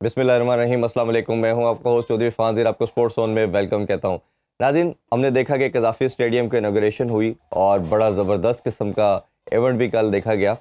बिस्मिल्लाहिर्रहमानिर्रहीम, अस्सलाम वालेकुम। मैं हूं आपका होस्ट चौधरी फांजीर, आपको स्पोर्ट्स जोन में वेलकम कहता हूं। नाज़रीन, हमने देखा कि कज़ाफ़ी स्टेडियम की इनॉग्रेशन हुई और बड़ा ज़बरदस्त किस्म का इवेंट भी कल देखा गया।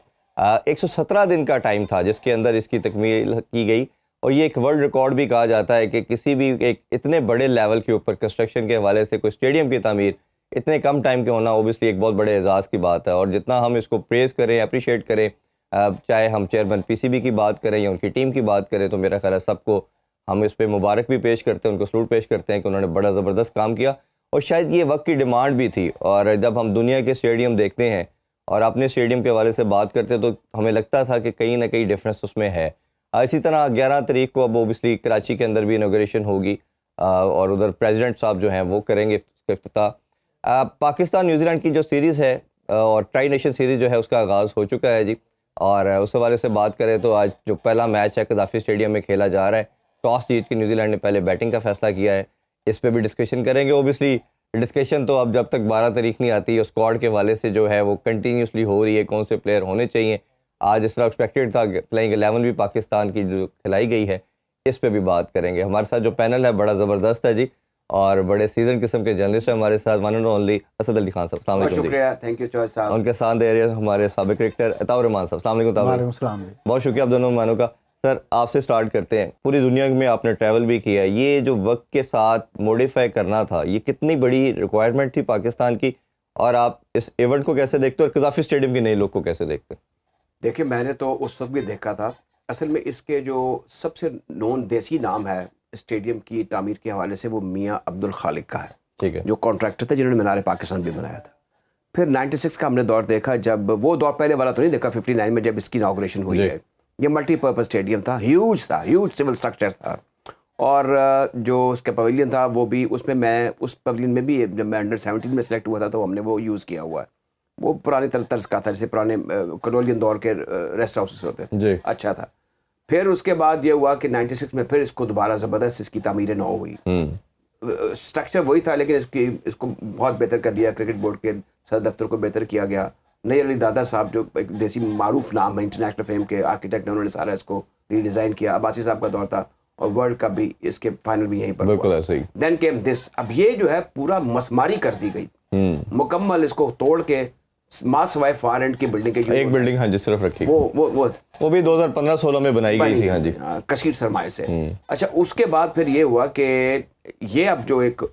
117 दिन का टाइम था जिसके अंदर इसकी तकमील की गई और ये एक वर्ल्ड रिकॉर्ड भी कहा जाता है कि किसी भी एक इतने बड़े लेवल के ऊपर कंस्ट्रक्शन के हवाले से कोई स्टेडियम की तामीर इतने कम टाइम के होना ओबियसली एक बहुत बड़े एजाज़ की बात है। और जितना हम इसको प्रेज़ करें, अप्रिशिएट करें, चाहे हम चेयरमैन पीसीबी की बात करें या उनकी टीम की बात करें, तो मेरा ख्याल है सबको हम इस पे मुबारक भी पेश करते हैं, उनको सलूट पेश करते हैं कि उन्होंने बड़ा ज़बरदस्त काम किया और शायद ये वक्त की डिमांड भी थी। और जब हम दुनिया के स्टेडियम देखते हैं और अपने स्टेडियम के हवाले से बात करते हैं तो हमें लगता था कि कहीं ना कहीं डिफरेंस उसमें है। इसी तरह 11 तारीख को अब ओबियसली कराची के अंदर भी इनॉग्रेशन होगी और उधर प्रेसिडेंट साहब जो हैं वो करेंगे इसका इफ्तिताह। पाकिस्तान न्यूजीलैंड की जो सीरीज़ है और ट्राई नेशन सीरीज़ जो है उसका आगाज़ हो चुका है जी। और उस हवाले से बात करें तो आज जो पहला मैच है कज़ाफ़ी स्टेडियम में खेला जा रहा है, टॉस जीत के न्यूजीलैंड ने पहले बैटिंग का फैसला किया है। इस पे भी डिस्कशन करेंगे। ओबियसली डिस्कशन तो अब जब तक 12 तारीख नहीं आती, स्क्वाड के हवाले से जो है वो कंटिन्यूसली हो रही है, कौन से प्लेयर होने चाहिए। आज इस तरह एक्सपेक्टेड था प्लेइंग 11 भी पाकिस्तान की जो खिलाई गई है, इस पे भी बात करेंगे। हमारे साथ जो पैनल है बड़ा ज़बरदस्त है जी और बड़े सीजन किस्म के जर्नलिस्ट हैं हमारे साथ, one and only Asad Ali Khan साहब। अस्सलाम वालेकुम। शुक्रिया, थैंक यू चौधरी साहब। उनके साथ दे रहे हैं हमारे साबिक क्रिकेटर अताउर रहमान साहब। अस्सलाम वालेकुम। बहुत शुक्रिया आप दोनों मेहमानों का। सर, आपसे स्टार्ट करते हैं। पूरी दुनिया में आपने ट्रैवल भी किया है, ये जो वक्त के साथ मॉडिफाई करना था, ये कितनी बड़ी रिक्वायरमेंट थी पाकिस्तान की और आप इस इवेंट को कैसे देखते हो और कज़ाफ़ी स्टेडियम के नए लोग को कैसे देखते हैं? देखिए, मैंने तो उस वक्त भी देखा था। असल में इसके जो सबसे नोन देसी नाम है स्टेडियम की तामीर के हवाले से वो मियाँ अब्दुल खालिक का है, ठीक है, जो कॉन्ट्रैक्टर थे जिन्होंने मीनार पाकिस्तान भी बनाया था। फिर 96 का हमने दौर देखा, जब वो दौर पहले वाला तो नहीं देखा, 59 में जब इसकी इनॉग्रेशन हुई है। ये मल्टीपर्पज़ स्टेडियम था, ह्यूज सिविल स्ट्रक्चर था और जो उसका पवेलियन था वो भी, उसमें मैं उस पवेलियन में भी जब मैं अंडर 17 में सेलेक्ट हुआ था तो हमने वो यूज़ किया हुआ है। वो पुराने तर्ज का था, जैसे पुराने कलोनियन दौर के रेस्ट हाउसेस होते थे, अच्छा था। फिर उसके बाद ये हुआ कि 96 में फिर इसको दोबारा ज़बरदस्त इसकी तामीर नौ हुई। स्ट्रक्चर वही था लेकिन इसको बहुत बेहतर कर दिया, क्रिकेट बोर्ड के सदर दफ्तर को बेहतर किया गया। नई अली दादा साहब जो एक देसी मारूफ नाम है, इंटरनेशनल फेम के आर्किटेक्ट ने, उन्होंने सारा इसको रीडिज़ाइन किया। अब्बासी साहब का दौर था और वर्ल्ड कप भी इसके फाइनल भी यहीं पर हुआ। Then came this. अब ये जो है पूरा मसमारी कर दी गई, मुकम्मल इसको तोड़ के मास वाई फार एंड की बिल्डिंग के एक बिल्डिंग हाँ जिस तरफ रखी वो भी 2015-16 में बनाई गई थी। हाँ जी, कशीर सरमाए से। अच्छा, उसके बाद फिर ये हुआ कि ये अब जो एक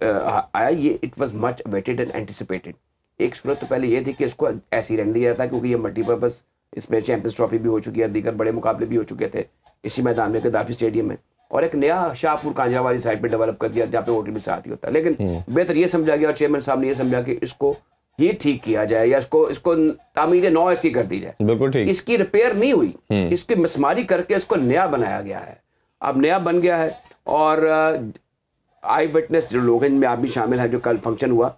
आया, ये it was much awaited and anticipated. एक सूरत तो पहले ये थी कि इसको ऐसे ही रहने दिया जाता क्योंकि ये मल्टीपर्पज़, इसमें चैंपियंस ट्रॉफी भी हो चुकी है, दीगर बड़े मुकाबले भी हो चुके थे इसी मैदान में कज़ाफ़ी स्टेडियम में, और एक नया शाहपुर कांजरा वाली साइड पे डेवलप कर दिया जहाँ पे होटल भी साथ ही होता है। लेकिन बेहतर ये समझा गया और चेयरमैन साहब ने ये समझा कि इसको ये ठीक किया जाए या इसको तामीर नौ इसकी कर दी जाए। बिल्कुल ठीक। इसकी रिपेयर नहीं हुई, इसकी मसमारी करके इसको नया बनाया गया है। अब नया बन गया है और आई विटनेस जो लोग हैं, इनमें आप भी शामिल हैं, जो कल फंक्शन हुआ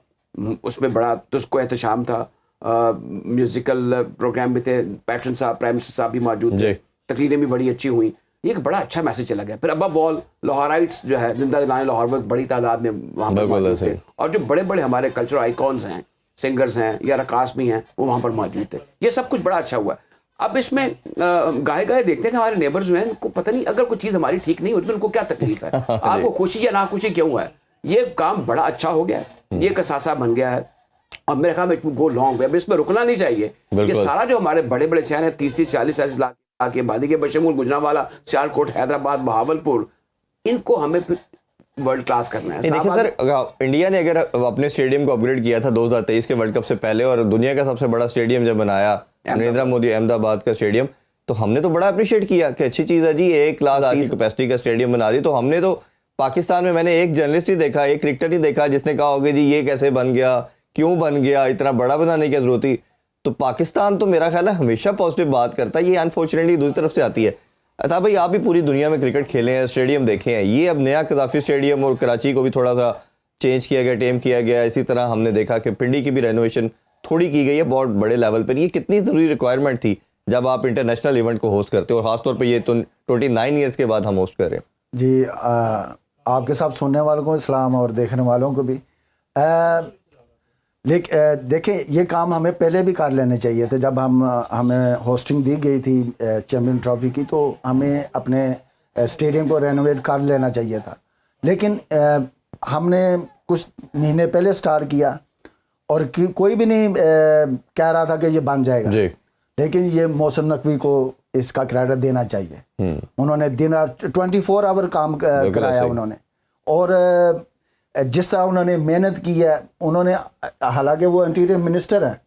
उसमें बड़ा तुझको एहतशाम था, म्यूजिकल प्रोग्राम भी थे, पैटर्न साहब, प्राइम मिनिस्टर साहब भी मौजूद थे, तकरीरें भी बड़ी अच्छी हुई। ये एक बड़ा अच्छा मैसेज चला गया। फिर अब्बा बॉल लाहौराइट्स जो है, जिंदा दिलाने लाहौर में बड़ी तादाद में वहाँ पर मौजूद थे और जो बड़े बड़े हमारे कल्चरल आइकॉन्स हैं, सिंगर्स हैं या रकास भी हैं, वो वहाँ पर मौजूद थे। ये सब कुछ बड़ा अच्छा हुआ। अब इसमें गाहे गाहे देखते हैं कि हमारे नेबर्स जो हैं, उनको पता नहीं अगर कोई चीज़ हमारी ठीक नहीं होती तो उनको क्या तकलीफ है, आपको खुशी या नाखुशी क्यों है। ये काम बड़ा अच्छा हो गया है, ये कसासा बन गया है और मेरे ख्याल में it will go long way. अब इसमें रुकना नहीं चाहिए। ये सारा जो हमारे बड़े बड़े शहर हैं, 30-40 लाख के आबादी के बशमूल गुजरांवाला, सियालकोट, हैदराबाद, बहावलपुर, इनको हमें फिर वर्ल्ड क्लास करना है। देखिए सर, इंडिया ने अगर अपने स्टेडियम को अपग्रेड किया था 2023 के वर्ल्ड कप से पहले और दुनिया का सबसे बड़ा स्टेडियम जब बनाया नरेंद्र मोदी अहमदाबाद का स्टेडियम, तो हमने तो बड़ा अप्रिशिएट किया कि अच्छी चीज़ है जी, 1,30,000 कैपेसिटी का स्टेडियम बना दी। तो हमने तो पाकिस्तान में, मैंने एक जर्नलिस्ट ही देखा, एक क्रिकेटर ही देखा जिसने कहा होगा जी ये कैसे बन गया, क्यों बन गया, इतना बड़ा बनाने की जरूरत थी। तो पाकिस्तान तो मेरा ख्याल है हमेशा पॉजिटिव बात करता है, ये अनफॉर्चुनेटली दूसरी तरफ से आती है। अता भाई, आप भी पूरी दुनिया में क्रिकेट खेले हैं, स्टेडियम देखे हैं, ये अब नया कज़ाफ़ी स्टेडियम और कराची को भी थोड़ा सा चेंज किया गया, टेम किया गया। इसी तरह हमने देखा कि पिंडी की भी रेनोवेशन थोड़ी की गई है बहुत बड़े लेवल पर। ये कितनी ज़रूरी रिक्वायरमेंट थी जब आप इंटरनेशनल इवेंट को होस्ट करते हो, और ख़ासतौर पर ये तो 29 ईयर्स के बाद हम होस्ट कर रहे हैं जी। आपके सब सुनने वालों को सलाम और देखने वालों को भी। लेकिन देखें, ये काम हमें पहले भी कर लेने चाहिए थे। जब हमें होस्टिंग दी गई थी चैम्पियन ट्रॉफी की, तो हमें अपने स्टेडियम को रेनोवेट कर लेना चाहिए था, लेकिन हमने कुछ महीने पहले स्टार्ट किया और कोई भी नहीं कह रहा था कि ये बन जाएगा जी। लेकिन ये मोहसिन नकवी को इसका क्रेडिट देना चाहिए। उन्होंने दिन 24 आवर काम कराया उन्होंने, और जिस तरह उन्होंने मेहनत की है उन्होंने, हालांकि वो इंटीरियर मिनिस्टर हैं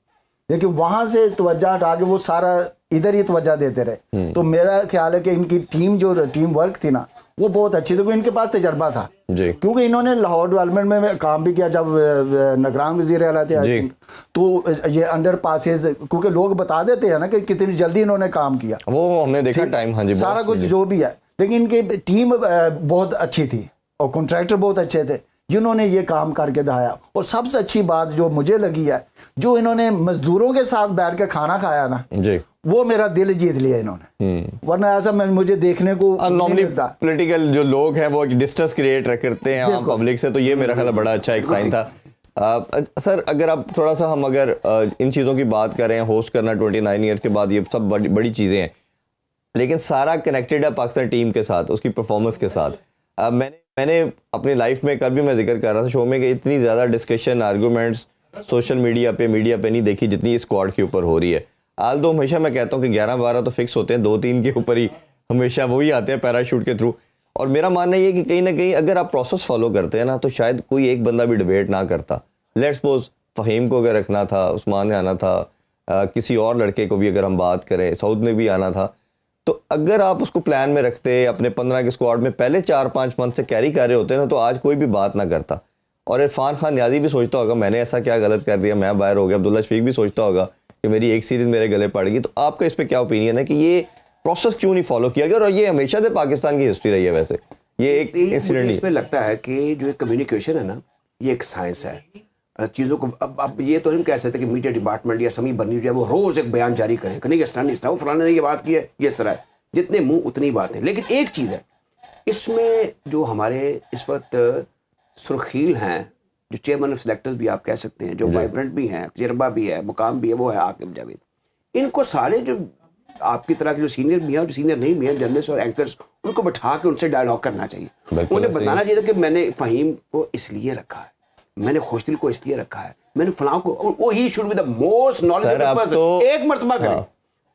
लेकिन वहाँ से तवज्जो हटा के वो सारा इधर ही तवज्जो देते रहे। तो मेरा ख्याल है कि इनकी टीम वर्क थी ना वो बहुत अच्छी थी, क्योंकि इनके पास तजर्बा था जी। क्योंकि इन्होंने लाहौर डेवलपमेंट में काम भी किया जब निगरान वजीर आला थे, तो ये अंडर पासेज, क्योंकि लोग बता देते हैं ना कि कितनी जल्दी इन्होंने काम किया, वो हमने देखा टाइम। हाँ जी, सारा कुछ जो भी है, लेकिन इनकी टीम बहुत अच्छी थी और कॉन्ट्रैक्टर बहुत अच्छे थे जिन्होंने ये काम करके दिखाया। और सबसे अच्छी बात जो मुझे लगी है, जो इन्होंने मजदूरों के साथ बैठ के खाना खाया ना जी, वो मेरा दिल जीत लिया इन्होंने, वरना ऐसा मुझे देखने को नॉर्मली पॉलिटिकल जो लोग हैं वो डिस्टेंस क्रिएट करते हैं आम पब्लिक से, तो ये मेरा ख्याल बड़ा अच्छा एक साइन था। सर अगर आप थोड़ा सा हम अगर इन चीज़ों की बात करें, होस्ट करना 29 ईयर के बाद ये सब बड़ी चीज़ें हैं, लेकिन सारा कनेक्टेड है पाकिस्तान टीम के साथ, उसकी परफॉर्मेंस के साथ। मैंने अपनी लाइफ में कल भी मैं जिक्र कर रहा था शो में कि इतनी ज़्यादा डिस्कशन आर्गूमेंट्स सोशल मीडिया पे नहीं देखी जितनी स्क्वाड के ऊपर हो रही है। आल दो हमेशा मैं कहता हूँ कि 11-12 तो फिक्स होते हैं, 2-3 के ऊपर ही हमेशा वही आते हैं पैराशूट के थ्रू। और मेरा मानना ये है कि कहीं ना कहीं अगर आप प्रोसेस फॉलो करते हैं ना तो शायद कोई एक बंदा भी डिबेट ना करता। लेट्स सपोज फ़हीम को अगर रखना था, उस्मान ने आना था, किसी और लड़के को भी अगर हम बात करें, सऊद ने भी आना था, तो अगर आप उसको प्लान में रखते, अपने 15 के स्क्वाड में पहले 4-5 मंथ से कैरी कर रहे होते ना, तो आज कोई भी बात ना करता। और इरफान खान नियाज़ी भी सोचता होगा मैंने ऐसा क्या गलत कर दिया, मैं बाहर हो गया। अब्दुल्ला शफीक भी सोचता होगा कि मेरी एक सीरीज़ मेरे गले पड़ गई। तो आपका इस पर क्या ओपिनियन है कि ये प्रोसेस क्यों नहीं फॉलो किया गया? और ये हमेशा से पाकिस्तान की हिस्ट्री रही है वैसे, ये एक इंसिडेंट। इसमें लगता है कि जो कम्युनिकेशन है ना, ये एक साइंस है चीज़ों को। अब ये तो हम कह सकते हैं कि मीडिया डिपार्टमेंट या समी बनी जो है वो रोज़ एक बयान जारी करें कि नहीं इस तरह नहीं, इस तरह वो फलाने ने ये बात की है, ये इस तरह है, जितने मुंह उतनी बातें। लेकिन एक चीज़ है इसमें जो हमारे इस वक्त सुर्खील हैं, जो चेयरमैन ऑफ सिलेक्टर्स भी आप कह सकते हैं, जो वाइब्रेंट भी हैं, तजर्बा भी है, मुकाम भी है, वो है आकिब जावेद। इनको सारे जो आपकी तरह के जो सीनियर भी हैं और जो सीनियर नहीं भी हैं, जर्नलिस्ट और एंकर्स, उनको बैठा के उनसे डायलॉग करना चाहिए। उन्हें बताना चाहिए था कि मैंने फ़हीम को इसलिए रखा है, मैंने खुशदिल को इसलिए रखा है, मैंने फलां को, वो he should be the most knowledgeable person. एक मरतबा करें,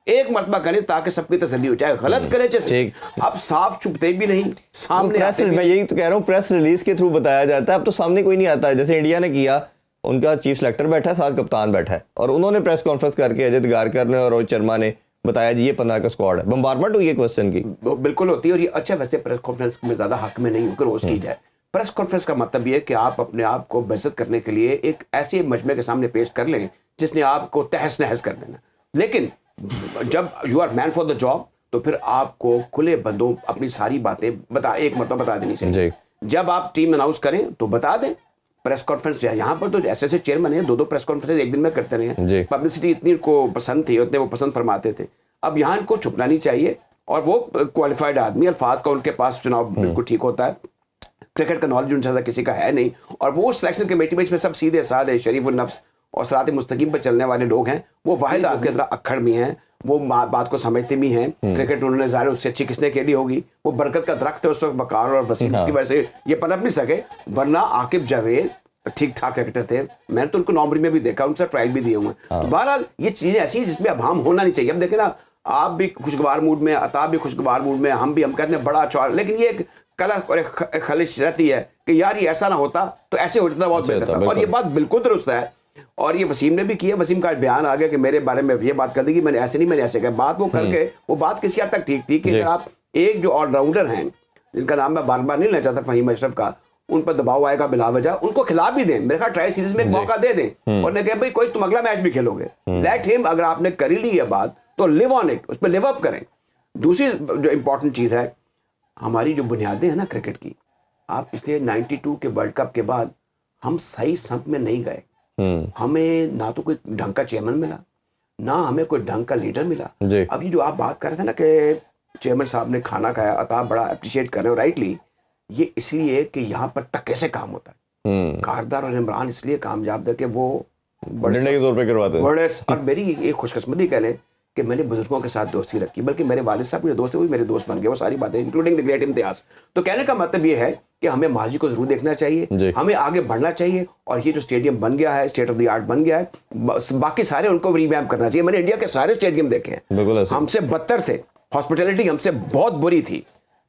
एक मरतबा करें ताकि सबकी तसल्ली हो जाए। गलत करें चाहे, अब साफ चुपते भी नहीं सामने आते। मैं यही तो कह रहा हूँ, प्रेस रिलीज के थ्रू बताया जाता है, अब तो सामने कोई नहीं आता है। जैसे इंडिया ने किया, उनका चीफ सेलेक्टर बैठा है, साथ कप्तान बैठा है, और उन्होंने प्रेस कॉन्फ्रेंस करके अजय गारकर ने और रोहित शर्मा ने बताया जी ये 15 का स्क्वाड है। बम्बारमेंट हुई है क्वेश्चन की, बिल्कुल होती है। और ये अच्छा, वैसे प्रेस कॉन्फ्रेंस में ज्यादा हक में नहीं होकर रोज की जाए। प्रेस कॉन्फ्रेंस का मतलब ये है कि आप अपने आप को बेइज्जत करने के लिए एक ऐसे मजमे के सामने पेश कर लें जिसने आपको तहस नहस कर देना। लेकिन जब you are man for the job तो फिर आपको खुले बंदों अपनी सारी बातें एक मतलब बता देनी चाहिए। जब आप टीम अनाउंस करें तो बता दें। प्रेस कॉन्फ्रेंस यहाँ पर तो ऐसे चेयरमैन है, 2-2 प्रेस कॉन्फ्रेंस एक दिन में करते रहे। पब्लिसिटी इतनी इनको पसंद थी, उतने वो पसंद फरमाते थे। अब यहाँ इनको छुपना नहीं चाहिए, और वो क्वालिफाइड आदमी, अल्फाज का उनके पास चुनाव बिल्कुल ठीक होता है, क्रिकेट का नॉलेज उनसे किसी का है नहीं, और वो सिलेक्शन कमेटी में इसमें सब सीधे साधे शरीफ उल नफ्स और सरात मुस्तकीम पर चलने वाले लोग हैं। वो वाहिद आपके तरह अक्खड़ भी हैं, वो बात को समझते भी हैं। क्रिकेट उन्होंने ज़ाहिर उससे अच्छी किसने खेली होगी। वो बरकत का दरख्त है उस वक्त बकार और वसीम की वजह से ये पनप नहीं सके, वरना आकिब जावेद ठीक ठाक क्रिकेटर थे। मैंने तो उनको नौमरी में भी देखा, उनसे ट्रायल भी दिए हुए हैं। बहरहाल ये चीज़ें ऐसी हैं जिसमें अब हम होना नहीं चाहिए। अब देखें ना, आप भी खुशगवार मूड में, अताब भी खुशगवार मूड में, हम कहते हैं बड़ा अच्छा, लेकिन ये एक कला और एक खलिश रहती है कि यार ये ऐसा ना होता तो ऐसे हो जाता, बहुत बेहतर था। और ये बात बिल्कुल दुरुस्त है, और ये वसीम ने भी किया। वसीम का बयान आ गया कि मेरे बारे में ये बात कर दी कि मैंने ऐसे नहीं, मैंने ऐसे कहा। बात वो करके वो बात किसी हद तक ठीक थी कि अगर आप एक जो ऑलराउंडर हैं, जिनका नाम मैं बार बार नहीं लेना चाहता, फ़हीम अशरफ का, उन पर दबाव आएगा बिला वजह, उनको खिला भी दें। मेरे ख्याल ट्रायल सीरीज में एक मौका दे दें और ने कहा भाई कोई तुम अगला मैच भी खेलोगे, लेट हिम। अगर आपने कर ली है बात तो लिव ऑन इट, उस पर लिव अप करें। दूसरी जो इंपॉर्टेंट चीज़ है, हमारी जो बुनियादें हैं ना क्रिकेट की, आप पिछले 92 के वर्ल्ड कप के बाद हम सही संप में नहीं गए। हमें ना तो कोई ढंग का चेयरमैन मिला, ना हमें कोई ढंग का लीडर मिला। अभी जो आप बात कर रहे थे ना कि चेयरमैन साहब ने खाना खाया, अताब बड़ा अप्रिशिएट कर रहे हो, राइटली। ये इसलिए कि यहाँ पर तक से काम होता है। कारदार और इमरान इसलिए कामयाब थे कि वो बड़े के तौर पे करवाते हैं। बड़े, और मेरी एक खुशकिस्मती कह लें कि मैंने बुजुर्गों के साथ दोस्ती रखी, बल्कि मेरे वालिद साहब के दोस्त थे, वो भी मेरे दोस्त बन गए, वो सारी बातें इंक्लूडिंग द ग्रेट इम्तियाज। तो कहने का मतलब ये है कि हमें माजी को जरूर देखना चाहिए, हमें आगे बढ़ना चाहिए, और ये जो स्टेडियम बन गया है, स्टेट ऑफ द आर्ट बन गया है, बाकी सारे उनको रिवैम्प करना चाहिए। मैंने इंडिया के सारे स्टेडियम देखे हैं, हमसे बदतर थे, हॉस्पिटैलिटी हमसे बहुत बुरी थी,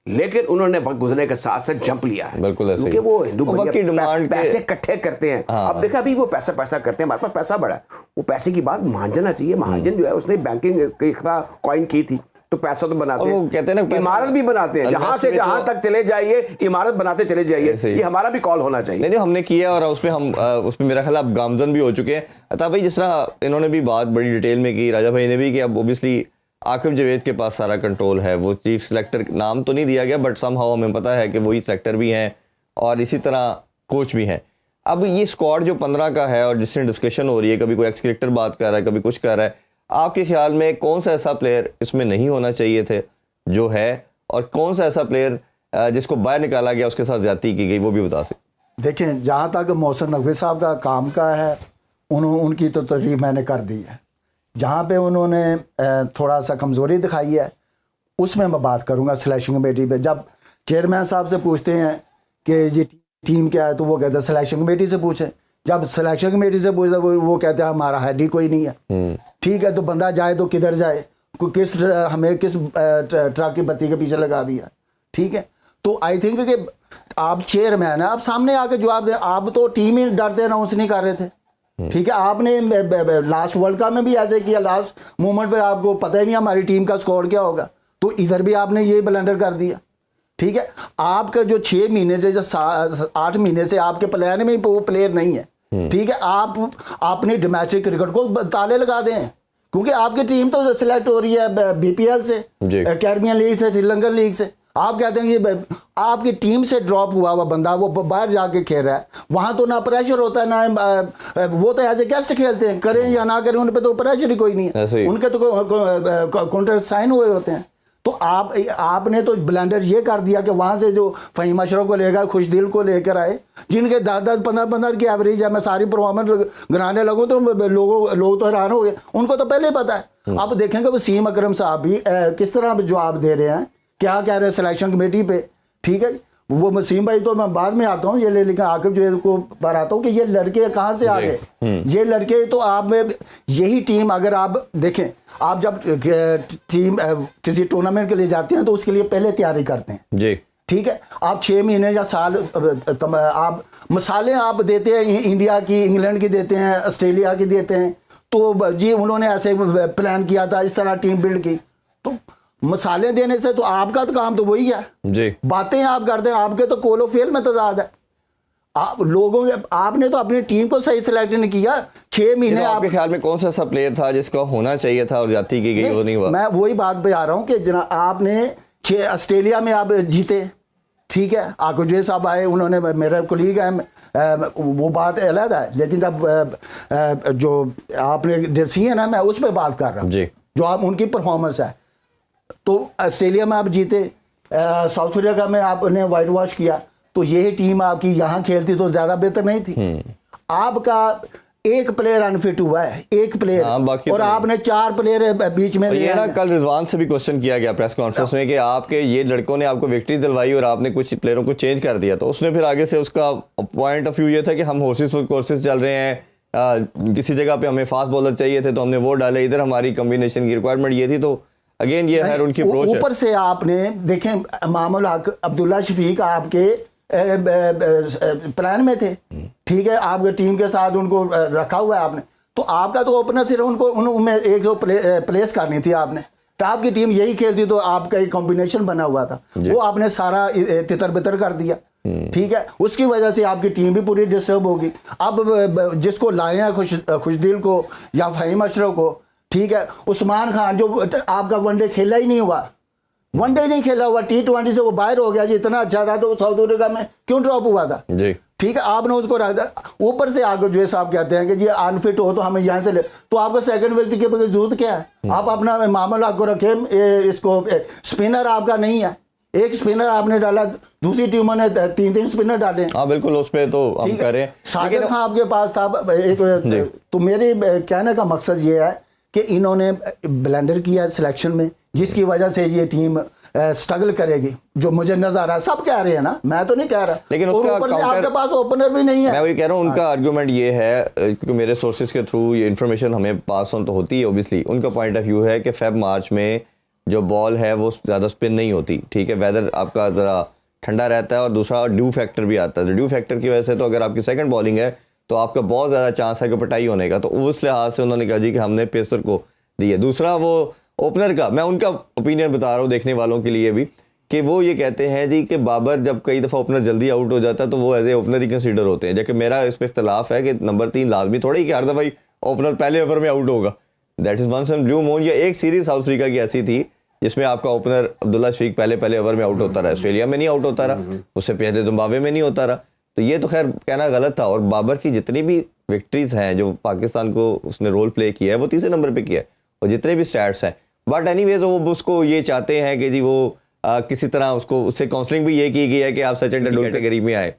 लेकिन उन्होंने वक्त गुजरने के साथ साथ जंप लिया है, क्योंकि वो हिंदू पैसे इकट्ठे करते हैं। अब देखा अभी वो पैसा करते हैं, हमारे पास पैसा बड़ा है, वो पैसे की बात मान जाना चाहिए। महाजन जो है उसने बैंकिंग की कॉइन की थी, तो पैसा तो बनाते हैं, कहते हैं ना इमारत भी बनाते हैं, जहां से जहां तक चले जाइए इमारत बनाते चले जाइए, ये हमारा भी कॉल होना चाहिए। नहीं हमने किया, और उसमें मेरा ख्याल आप गामजन भी हो चुके हैं। अता भाई, जिस तरह इन्होंने भी बात बड़ी डिटेल में की, राजा भाई ने भी, कि अब ओबियसली आकिब जावेद के पास सारा कंट्रोल है, वो चीफ सेलेक्टर, नाम तो नहीं दिया गया बट समहाउ हमें पता है कि वही सेलेक्टर भी हैं और इसी तरह कोच भी हैं। अब ये स्क्वाड जो 15 का है और जिससे डिस्कशन हो रही है, कभी कोई एक्स क्रिकेटर बात कर रहा है, कभी कुछ कर रहा है, आपके ख्याल में कौन सा ऐसा प्लेयर इसमें नहीं होना चाहिए थे जो है, और कौन सा ऐसा प्लेयर जिसको बाहर निकाला गया उसके साथ ज्यादती की गई, वो भी बता सकते? देखें, जहाँ तक मोहसिन नकवी साहब का काम का है, उनकी तो तारीफ मैंने कर दी है। जहाँ पे उन्होंने थोड़ा सा कमज़ोरी दिखाई है उसमें मैं बात करूँगा सिलेक्शन कमेटी पे। जब चेयरमैन साहब से पूछते हैं कि ये टीम क्या है, तो वो कहते हैं सिलेक्शन कमेटी से पूछें। जब सिलेक्शन कमेटी से पूछते वो कहते हैं हमारा हेड ही कोई नहीं है। ठीक है, तो बंदा जाए तो किधर जाए, हमें किस ट्रक की बत्ती के पीछे लगा दिया। ठीक है, तो आई थिंक कि आप चेयरमैन है, आप सामने आके जवाब दें। आप तो टीम ही डरते अनाउंस नहीं कर रहे थे। ठीक है, आपने लास्ट वर्ल्ड कप में भी ऐसे किया, लास्ट मोमेंट पे आपको पता ही नहीं हमारी टीम का स्कोर क्या होगा, तो इधर भी आपने ये ब्लंडर कर दिया। ठीक है, आपका जो 6 महीने से, जो 8 महीने से आपके प्लान में वो प्लेयर नहीं है। ठीक है, आप अपने डोमेस्टिक क्रिकेट को ताले लगा दें, क्योंकि आपकी टीम तो सिलेक्ट हो रही है बीपीएल से, कैरिबियन लीग से, श्रीलंकन लीग से। आप कहते हैं कि आपकी टीम से ड्रॉप हुआ हुआ बंदा वो बाहर जाके खेल रहा है, वहां तो ना प्रेशर होता है, ना वो तो एज ए गेस्ट खेलते हैं, करें या ना करें उन पे तो प्रेशर ही कोई नहीं है, उनके तो कॉन्ट्रैक्ट साइन हुए होते हैं। तो आपने तो ब्लेंडर ये कर दिया कि वहां से जो फ़हीम अशरफ को लेकर, खुशदिल को लेकर आए, जिनके 10-10, 15-15 की एवरेज है, मैं सारी परफॉर्मेंस गिनाने लगूँ तो लोग तो हैरान हो गए, उनको तो पहले ही पता है। अब देखेंगे वसीम अकरम साहब भी किस तरह जवाब दे रहे हैं, क्या कह रहे हैं सिलेक्शन कमेटी पे। ठीक है, वो वसीम भाई तो मैं बाद में आता हूँ, ये लेकिन आकिब जो को पर आता हूँ कि ये लड़के कहाँ से आ गए। ये लड़के तो आप में यही टीम, अगर आप देखें, आप जब टीम किसी टूर्नामेंट के लिए जाते हैं तो उसके लिए पहले तैयारी करते हैं जी। ठीक है, आप 6 महीने या साल आप मिसालें आप देते हैं, इंडिया की, इंग्लैंड की देते हैं, ऑस्ट्रेलिया की देते हैं, तो जी उन्होंने ऐसे प्लान किया था, इस तरह टीम बिल्ड की। तो मसाले देने से तो आपका तो काम तो वही है जी, बातें आप करते हैं, आपके तो कोलो फेल में तजाद है। आप लोगों आपने तो अपनी टीम को सही सिलेक्ट नहीं किया। 6 महीने तो आपके ख्याल में कौन सा ऐसा प्लेयर था जिसका होना चाहिए था और जाती की गई, वो नहीं हुआ? मैं वही बात पे आ रहा हूँ कि जनाब आपने ऑस्ट्रेलिया में आप जीते, ठीक है, आकुजे साहब आए, उन्होंने, मेरा कोलीग है, वो बात अलग है, लेकिन जब जो आपने जैसी है ना, मैं उस पर बात कर रहा हूँ जो आप उनकी परफॉर्मेंस है। तो ऑस्ट्रेलिया में आप जीते, साउथ अफ्रीका में आपने वाइट वॉश किया, तो यही टीम आपकी यहाँ खेलती तो ज्यादा बेहतर नहीं थी। आपका एक प्लेयर अनफिट हुआ है, एक प्लेयर, और आपने 4 प्लेयर बीच में। ये ना कल रिजवान से भी क्वेश्चन किया गया प्रेस कॉन्फ्रेंस में कि आपके ये लड़कों ने आपको विक्ट्री दिलवाई और आपने कुछ प्लेयरों को चेंज कर दिया, तो उसने फिर आगे से उसका पॉइंट ऑफ व्यू ये था कि हम हॉर्सेस कोर्सेज चल रहे हैं, किसी जगह पे हमें फास्ट बॉलर चाहिए थे तो हमने वो डाले, इधर हमारी कॉम्बिनेशन की रिक्वायरमेंट ये थी। तो अगेन ये है उनकी अप्रोच है। ऊपर से आपने देखें, मामूल हक, अब्दुल्ला शफीक आपके प्लान में थे, ठीक है, आपके टीम के साथ उनको रखा हुआ है आपने, तो आपका तो ओपनर सिर्फ उनको उनमें एक जो प्लेस करनी थी आपने, टॉप की टीम यही खेलती तो आपका एक कॉम्बिनेशन बना हुआ था, वो आपने सारा तितर बितर कर दिया। ठीक है, उसकी वजह से आपकी टीम भी पूरी डिस्टर्ब होगी। अब जिसको लाए हैं खुशदिल को या फ़हीम अशरफ को, ठीक है, उस्मान खान जो आपका वनडे खेला ही नहीं हुआ, वनडे नहीं खेला हुआ, T20 से वो बाहर हो गया जी, इतना अच्छा था तो साउथ अफ्रीका में क्यों ड्रॉप हुआ था जी। ठीक है, आपने उसको रख दिया। ऊपर से आगे जो साहब कहते हैं कि जी अनफिट हो तो हमें यहाँ से ले, तो आपको सेकंड विकेट के बगैर जरूरत क्या है? आप अपना मामला को रखें, इसको स्पिनर आपका नहीं है, एक स्पिनर आपने डाला, दूसरी टीमों ने 3-3 स्पिनर डाले। हाँ बिल्कुल, उस पे तो हम करें। साजिद खान आपके पास था एक, तो मेरे कहने का मकसद ये है कि इन्होंने ब्लेंडर किया सिलेक्शन में, जिसकी वजह से ये टीम स्ट्रगल करेगी, जो मुझे नजर आ रहा है। सब कह रहे हैं ना, मैं तो नहीं कह रहा, लेकिन और उसका ऊपर से काउंटर आपके पास ओपनर भी नहीं है। मैं वही कह रहा हूँ, उनका आर्गुमेंट ये है, क्योंकि मेरे सोर्सेज के थ्रू ये इन्फॉर्मेशन हमें पास ऑन तो होती है ओबियसली, उनका पॉइंट ऑफ व्यू है कि फेब मार्च में जो बॉल है वो ज़्यादा स्पिन नहीं होती, ठीक है, वेदर आपका ज़रा ठंडा रहता है, और दूसरा ड्यू फैक्टर भी आता है। तो ड्यू फैक्टर की वजह से तो अगर आपकी सेकंड बॉलिंग है तो आपका बहुत ज़्यादा चांस है कि पिटाई होने का, तो उस लिहाज से उन्होंने कहा जी कि हमने पेसर को दी है। दूसरा वो ओपनर का, मैं उनका ओपिनियन बता रहा हूँ देखने वालों के लिए भी, कि वो ये कहते हैं जी कि बाबर जब कई दफ़ा ओपनर जल्दी आउट हो जाता है तो वो एज ए ओपनर ही कंसीडर होते हैं, जबकि मेरा इस पर इख्तलाफ है कि नंबर 3 लाजमी थोड़ी कि हर दफ़ा ही ओपनर पहले ओवर में आउट होगा। That is once and blue moon. या एक सीरीज साउथ अफ्रीका की ऐसी थी जिसमें आपका ओपनर अब्दुल्ला शफीक पहले ओवर में आउट होता रहा, ऑस्ट्रेलिया में नहीं आउट होता रहा, उससे पहले जिम्बाब्वे में नहीं होता रहा, तो ये तो खैर कहना गलत था। और बाबर की जितनी भी विक्ट्रीज हैं जो पाकिस्तान को उसने रोल प्ले किया है वो तीसरे नंबर पे किया है, और जितने भी स्टैट्स हैं, बट एनीवेज वो उसको ये चाहते हैं कि जी वो किसी तरह उससे काउंसलिंग भी ये की गई है कि आप सचिन तेंदुलकर कैटेगरी में आए,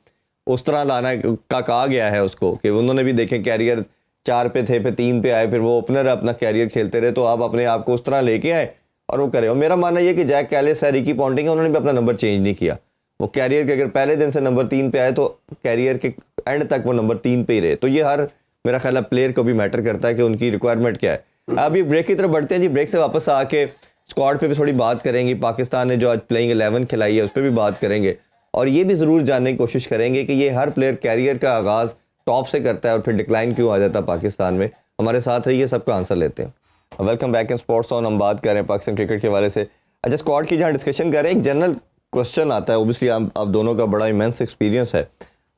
उस तरह लाना का कहा गया है उसको, कि उन्होंने भी देखें कैरियर 4 पे थे, फिर 3 पे आए, फिर वो ओपनर अपना कैरियर खेलते रहे, तो आप अपने आप को उस तरह लेके आए और वो करें। और मेरा मानना ये कि जैक कैलिस है, रिकी पॉन्टिंग है, उन्होंने भी अपना नंबर चेंज नहीं किया। वो कैरियर के अगर पहले दिन से नंबर 3 पे आए तो कैरियर के एंड तक वो नंबर 3 पे ही रहे। तो ये हर मेरा ख्याल है प्लेयर को भी मैटर करता है कि उनकी रिक्वायरमेंट क्या है। अभी ब्रेक की तरफ बढ़ते हैं जी। ब्रेक से वापस आके स्क्वाड पे भी थोड़ी बात करेंगे, पाकिस्तान ने जो आज प्लेइंग 11 खिलाई है उस पर भी बात करेंगे, और ये भी ज़रूर जानने की कोशिश करेंगे कि ये हर प्लेयर कैरियर का आगाज़ टॉप से करता है और फिर डिक्लाइन क्यों आ जाता है पाकिस्तान में। हमारे साथ रहिए, सबका आंसर लेते हैं। Welcome back in sports on. हम बात कर रहे हैं पाकिस्तान क्रिकेट के हवाले से। अच्छा, स्क्वाड की जहाँ डिस्कशन कर रहे हैं, एक जनरल क्वेश्चन आता है, ओबियसली आप दोनों का बड़ा इमेंस एक्सपीरियंस है,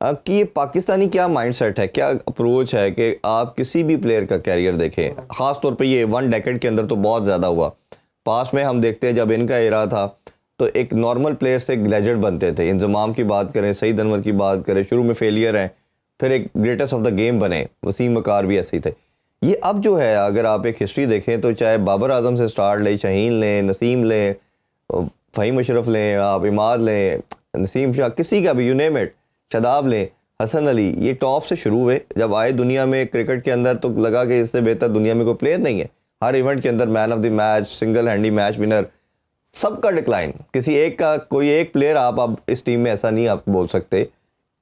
कि ये पाकिस्तानी क्या माइंडसेट है, क्या अप्रोच है कि आप किसी भी प्लेयर का कैरियर देखें, ख़ास तौर पे ये 1 डेकेड के अंदर तो बहुत ज़्यादा हुआ। पास में हम देखते हैं जब इनका एरा था तो एक नॉर्मल प्लेयर से एक लेजेंड बनते थे। इंजमाम की बात करें, सईद अनवर की बात करें, शुरू में फेलियर हैं, फिर एक ग्रेटेस्ट ऑफ द गेम बने, वसीम मकार भी ऐसे ही थे। ये अब जो है, अगर आप एक हिस्ट्री देखें तो चाहे बाबर आजम से स्टार्ट लें, शाहीन लें, नसीम लें, फ़हीम अशरफ लें, आप इमाद लें, नसीम शाह, किसी का भी, यू नेम इट, शादाब लें, हसन अली, ये टॉप से शुरू हुए। जब आए दुनिया में क्रिकेट के अंदर तो लगा कि इससे बेहतर दुनिया में कोई प्लेयर नहीं है। हर इवेंट के अंदर man of the match, single handy match winner, सबका डिक्लाइन। किसी एक का, कोई एक प्लेयर आप इस टीम में ऐसा नहीं आप बोल सकते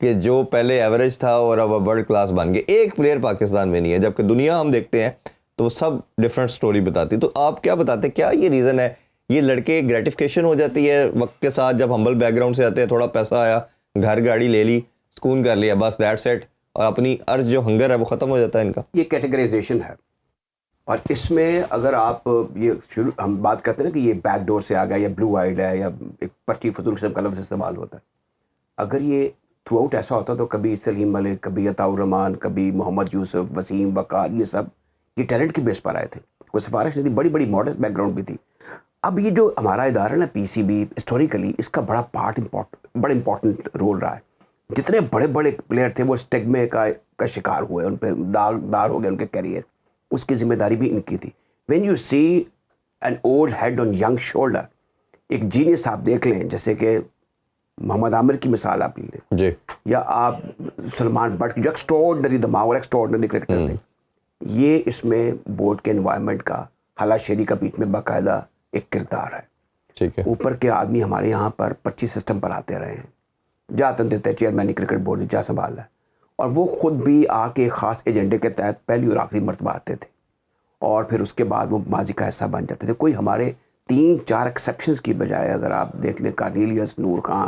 कि जो पहले एवरेज था और अब वर्ल्ड क्लास बन गए। एक प्लेयर पाकिस्तान में नहीं है, जबकि दुनिया हम देखते हैं तो वो सब डिफरेंट स्टोरी बताती। तो आप क्या बताते, क्या ये रीज़न है, ये लड़के ग्रेटिफिकेशन हो जाती है वक्त के साथ, जब हम्बल बैकग्राउंड से आते हैं, थोड़ा पैसा आया, घर गाड़ी ले ली, सुकून कर लिया, बस दैट्स इट, और अपनी अर्ज जो हंगर है वो ख़त्म हो जाता है इनका? ये कैटेगराइजेशन है, और इसमें अगर आप ये शुरू हम बात करते हैं ना कि ये बैकडोर से आ गया, या ब्लू आइड है, या एक पट्टी फजूल किस्म का लफ्ज़ इस्तेमाल होता है। अगर ये थ्रू आउट ऐसा होता तो कभी सलीम मलिक, कभी अताउर रहमान, कभी मोहम्मद यूसुफ, वसीम, वकार, ये सब ये टैलेंट की बेस पर आए थे, कोई सिफारिश नहीं थी, बड़ी बड़ी मॉडर्न बैकग्राउंड भी थी। अब ये जो हमारा इदारा है ना पीसीबी, हिस्टोरिकली इसका बड़ा इंपॉर्टेंट रोल रहा है। जितने बड़े बड़े प्लेयर थे वो स्टिग्मे का शिकार हुए, उन पर दाग हो गए उनके कैरियर, उसकी जिम्मेदारी भी इनकी थी। When you see an old head on young shoulder, एक जीनियस आप देख लें, जैसे कि मोहम्मद आमिर की मिसाल आप ले लें जी, या आप सलमान बट जो एक्स्ट्राऑर्डिनरी दिमाग और एक्स्ट्राऑर्डिनरी क्रिकेटर थे, ये इसमें बोर्ड के एनवायरनमेंट का, हलाशेरी का बीच में बाकायदा एक किरदार है। ठीक है, ऊपर के आदमी हमारे यहाँ पर 25 सिस्टम पर आते रहे हैं, जाते देते चेयरमैन क्रिकेट बोर्ड जा संभाल है, और वो खुद भी आके ख़ास एजेंडे के तहत पहली और आखिरी मरतबा आते थे, और फिर उसके बाद वो माजी का हिस्सा बन जाते थे। कोई हमारे 3-4 एक्सेप्शंस की बजाय अगर आप देख लें, कार्नेलियस, नूर खां,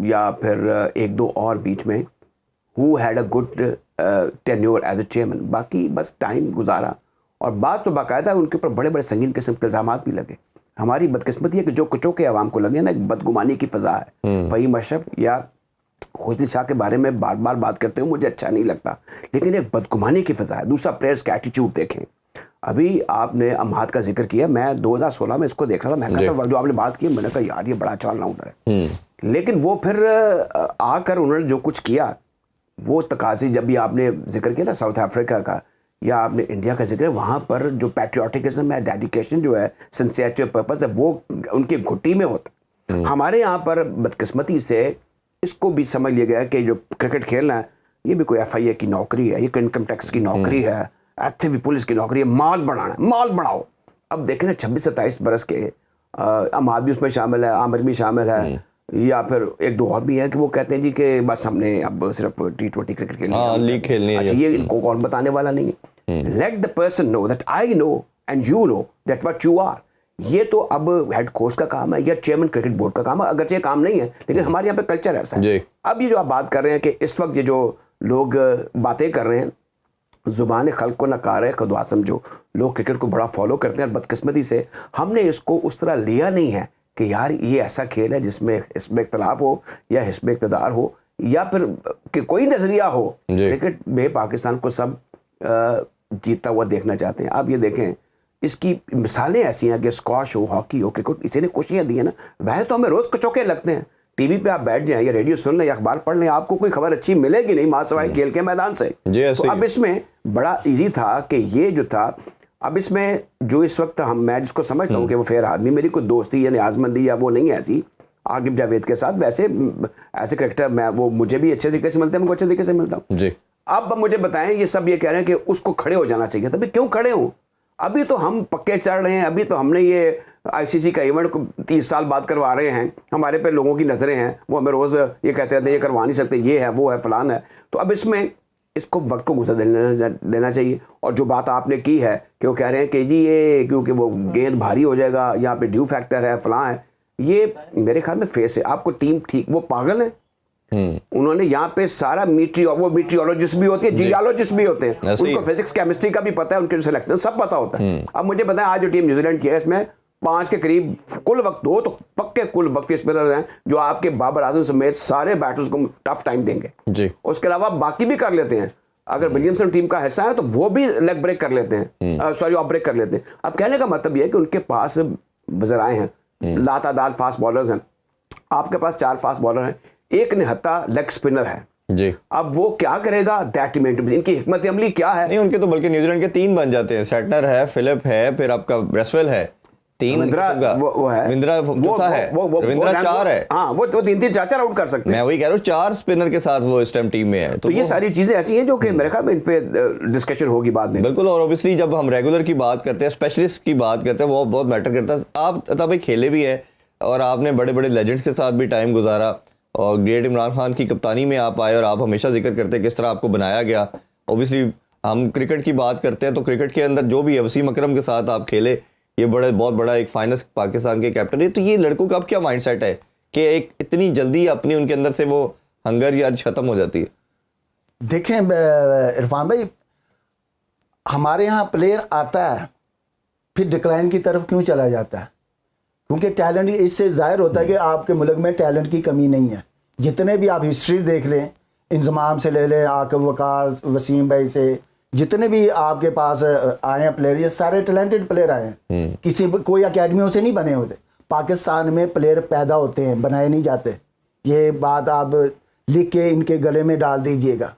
या फिर 1-2 और बीच में, who had a good tenure as a chairman, बाकी बस टाइम गुजारा, और बात तो बाकायदा उनके ऊपर बड़े बड़े संगीन किस्म के इल्ज़ाम भी लगे। हमारी बदकिस्मती है कि जो कुचों के आवाम को लगे ना, एक बदगुमानी की फ़ज़ा है। फ़हीम अशरफ या खुशदिल शाह के बारे में बार बार बात करते हो, मुझे अच्छा नहीं लगता, लेकिन एक बदगुमानी की फ़ज़ा है। दूसरा, प्लेयर्स का एटीट्यूड देखें। अभी आपने अम्हाद का जिक्र किया, मैं 2016 में इसको देख रहा था, मैं कहा था जो आपने बात की, मैंने कहा यार ये बड़ा अच्छा ऑलराउंडर है, लेकिन वो फिर आकर उन्होंने जो कुछ किया, वो तकाज़े, जब भी आपने जिक्र किया ना साउथ अफ्रीका का, या आपने इंडिया का जिक्र, वहाँ पर जो पैट्रियोटिज्म है, डेडिकेशन जो है, सिंसियरिटी पर्पस है, वो उनकी घुट्टी में होता है। हमारे यहाँ पर बदकिस्मती से इसको भी समझ लिया गया कि जो क्रिकेट खेलना है ये भी कोई FIA की नौकरी है, ये इनकम टैक्स की नौकरी है, ऐसे भी पुलिस की नौकरी है, माल बनाना, माल बनाओ। अब देखें ना 26-27 बरस के अमाद भी उसमें शामिल है, आमिर भी शामिल है, या फिर एक दो और भी है कि वो कहते हैं जी कि बस हमने अब सिर्फ T20 क्रिकेट खेलनी लीग खेलनी है। अच्छा, ये इनको कौन बताने वाला नहीं है। Let the person know that I know and you know that what you are. ये तो अब हेड कोच का काम है या चेयरमैन क्रिकेट बोर्ड का काम है, अगरचे काम नहीं है, लेकिन हमारे यहाँ पे कल्चर ऐसा है। अब ये जो आप बात कर रहे हैं कि इस वक्त ये जो लोग बातें कर रहे हैं, जुबान खल्क को नकार है, खुदा समझो, लोग क्रिकेट को बड़ा फॉलो करते हैं और बदकिस्मती से हमने इसको उस तरह लिया नहीं है कि यार ये ऐसा खेल है जिसमें हिस्ब इख्तलाफ हो या हिस्ब इक़्तिदार हो या फिर कि कोई नजरिया हो। क्रिकेट में पाकिस्तान को सब जीतता हुआ देखना चाहते हैं। आप ये देखें, इसकी मिसालें ऐसी हैं कि स्क्वाश हो, हॉकी हो, क्रिकेट, इसी ने खुशियाँ दी है ना। वैसे तो हमें रोज़ कचौके लगते हैं, टीवी पे आप बैठ जाएं या रेडियो सुन लें या अखबार पढ़ लें, आपको कोई खबर अच्छी मिलेगी नहीं मां सवाए खेल के मैदान से। तो अब इसमें बड़ा इजी था कि ये जो था, अब इसमें जो इस वक्त मैं जिसको समझता हूँ कि वो फेयर आदमी, मेरी कोई दोस्ती या न्याजमंदी या वो नहीं है ऐसी आकिब जावेद के साथ, वैसे ऐसे क्रिकेटर मैं वो मुझे भी अच्छे तरीके से मिलते हैं, मैं अच्छे तरीके से मिलता हूँ। अब मुझे बताएं, ये सब ये कह रहे हैं कि उसको खड़े हो जाना चाहिए, तभी क्यों खड़े हों? अभी तो हम पक्के चढ़ रहे हैं, अभी तो हमने ये आईसीसी का इवेंट को 30 साल बाद करवा रहे हैं, हमारे पे लोगों की नज़रें हैं, वो हमें रोज़ ये कहते रहते हैं ये करवा नहीं सकते, ये है वो है फलान है। तो अब इसमें इसको वक्त को गुजर देना चाहिए। और जो बात आपने की है कि वो कह रहे हैं कि जी ये क्योंकि वो गेंद भारी हो जाएगा, यहाँ पे ड्यू फैक्टर है, फलां है, ये मेरे ख्याल में फेस है। आपको टीम ठीक, वो पागल है, उन्होंने यहाँ पे सारा वो मीट्रियोलॉजिस्ट भी होते हैं, जियोलॉजिस्ट भी होते हैं, उनको फिजिक्स केमिस्ट्री का भी पता है, उनके जो सिलेक्शन सब पता होता है। अब मुझे बताएं, आज जो टीम न्यूजीलैंड की है इसमें 5 के करीब कुल वक्त, 2 तो पक्के कुल वक्त स्पिनर हैं जो आपके बाबर आजम समेत सारे बैटर्स को टफ टाइम देंगे जी। उसके अलावा बाकी भी कर लेते हैं, अगर विलियमसन टीम का हिस्सा है तो वो भी लेग ब्रेक कर लेते हैं, सॉरी ऑफ ब्रेक कर लेते हैं। अब कहने का मतलब यह है कि उनके पास बजराए हैं, लातादार फास्ट बॉलर्स हैं, आपके पास 4 फास्ट बॉलर हैं, एक निहत्ता लेग स्पिनर है जी। अब वो क्या करेगा, दैट इनकी हिकमत अमली क्या है? नहीं, उनके तो बल्कि न्यूजीलैंड के 3 बन जाते हैं, सेटनर है, फिलिप है, फिर आपका ब्रेसवेल है, 3 वो है, रविंद्रा चौथा है, रविंद्रा 4 है। हाँ, वो 3-3 4-4 आउट कर सकते हैं। मैं वही कह रहा हूँ, 4 स्पिनर के साथ वो इस टाइम टीम में है। तो ये सारी चीजें ऐसी हैं जो कि मेरे ख्याल में इन पे डिस्कशन होगी बाद में। बिल्कुल। और ऑब्वियसली जब हम रेगुलर की बात करते हैं, स्पेशलिस्ट की बात करते हैं, वो बहुत मैटर करता है। आप तभी खेले भी है और आपने बड़े बड़े लेजेंड्स के साथ भी टाइम गुजारा और ग्रेट इमरान खान की कप्तानी में आप आए और आप हमेशा जिक्र करते हैं किस तरह आपको बनाया गया। ऑब्वियसली हम क्रिकेट की बात करते हैं तो क्रिकेट के अंदर जो भी है, वसीम अकरम के साथ आप खेले, ये बहुत बड़ा एक फाइनेंस पाकिस्तान के कैप्टन है। तो ये लड़कों का अब क्या माइंडसेट है कि एक इतनी जल्दी अपनी उनके अंदर से वो हंगर या खत्म हो जाती है? देखें इरफान भाई, हमारे यहाँ प्लेयर आता है फिर डिक्लाइन की तरफ क्यों चला जाता है? क्योंकि टैलेंट, इससे जाहिर होता है कि आपके मुल्क में टैलेंट की कमी नहीं है। जितने भी आप हिस्ट्री देख लें, इंजमाम से ले लें, आकिब वकार, वसीम भाई से, जितने भी आपके पास आए हैं प्लेयर, ये सारे टैलेंटेड प्लेयर आए हैं। किसी कोई अकेडमियों से नहीं बने होते। पाकिस्तान में प्लेयर पैदा होते हैं, बनाए नहीं जाते। ये बात आप लिख के इनके गले में डाल दीजिएगा,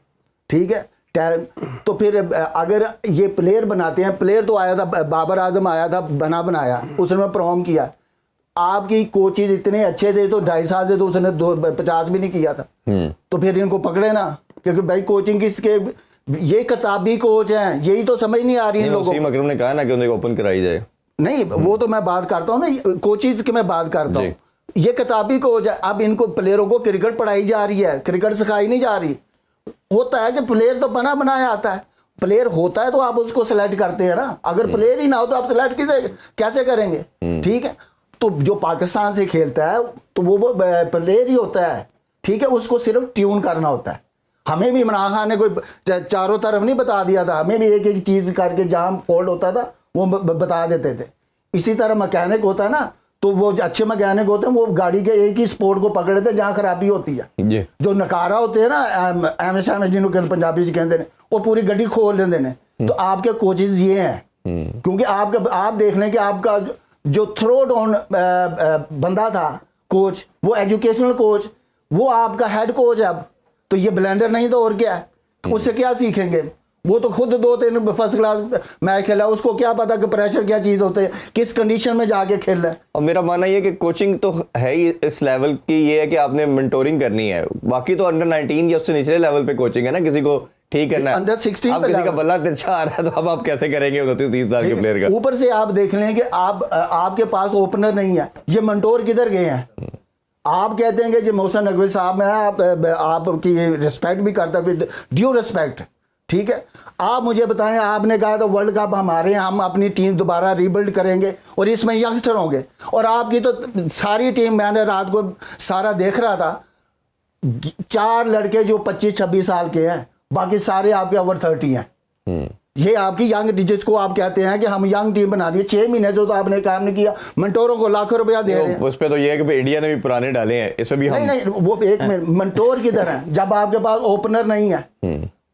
ठीक है? तो फिर अगर ये प्लेयर बनाते हैं, प्लेयर तो आया था, बाबर आजम आया था, बनाया, उसने परफॉर्म किया। आपकी कोचेज इतने अच्छे थे तो 2.5 साल से तो उसने 50 भी नहीं किया था। तो फिर इनको पकड़े ना, क्योंकि भाई कोचिंग किसके, ये किताबी कोच हैं, यही तो समझ नहीं आ रही है लोगों को। अकरम ने कहा ना कि उन्हें ओपन कराई जाए। नहीं, वो तो मैं बात करता हूँ ना, कोचेज की मैं बात करता हूँ। ये किताबी कोच है। अब इनको प्लेयरों को क्रिकेट पढ़ाई जा रही है, क्रिकेट सिखाई नहीं जा रही। होता है कि प्लेयर तो बना बनाया आता है, प्लेयर होता है तो आप उसको सिलेक्ट करते हैं ना। अगर प्लेयर ही ना हो तो आप सिलेक्ट कैसे करेंगे? ठीक है, तो जो पाकिस्तान से खेलता है तो वो प्लेयर ही होता है, ठीक है, उसको सिर्फ ट्यून करना होता है। हमें भी इमरान खान ने कोई चारों तरफ नहीं बता दिया था, हमें भी एक एक चीज करके जहां फॉल्ट होता था वो बता देते थे। इसी तरह मैकेनिक होता है ना, तो वो अच्छे मैकेनिक होते हैं, वो गाड़ी के एक ही स्पोर्ट को पकड़े थे जहां खराबी होती है। जो नकारा होते हैं ना, एमएसएम जिन्होंने पंजाबी कहते हैं, वो पूरी गड्डी खोल लेते हैं। तो आपके कोचेज ये हैं, क्योंकि आप देख लें कि आपका जो थ्रो डाउन बंदा था कोच, वो एजुकेशनल कोच, वो आपका हेड कोच है। अब तो ये ब्लेंडर नहीं तो और क्या है? तो उससे क्या सीखेंगे? वो तो खुद 2-3 फर्स्ट क्लास मैच खेला, उसको क्या पता कि प्रेशर क्या चीज़ होती है, किस कंडीशन में जाके खेल रहा है। और मेरा मानना ये कि कोचिंग तो है ही इस लेवल की, ये है कि आपने मेंटोरिंग करनी है, बाकी तो अंडर 19 या उससे निचले लेवल पे कोचिंग है ना, किसी को ठीक करना है। अंडर 16 अब किसी का बल्ला तिरछा आ रहा है तो अब आप कैसे करेंगे 29-30 साल के प्लेयर का। ऊपर से आप देख लें कि आपके पास ओपनर नहीं है, ये मंटोर किधर गए हैं। आप कहते हैं कि जो मोहसिन नकवी साहब हैं, आपकी रिस्पेक्ट भी करता है, विद ड्यू रिस्पेक्ट, ठीक है। आप मुझे बताएं, आपने कहा था वर्ल्ड कप हमारे हैं, हम अपनी टीम दोबारा रीबिल्ड करेंगे और इसमें यंगस्टर होंगे, और आपकी तो सारी टीम, मैंने रात को सारा देख रहा था, 4 लड़के जो 25-26 साल के हैं, बाकी सारे आपके ओवर 30 हैं। ये आपकी यंग, जिसको आप कहते हैं कि हम यंग टीम बना दी है, 6 महीने जो तो आपने काम नहीं किया, मंटोरों को लाखों रुपया दे रहे हैं। उस पे तो ये है कि इंडिया ने भी पुराने डाले हैं, इस पे भी हम नहीं, वो एक मिनट, मंटोर किधर है जब आपके पास ओपनर नहीं है।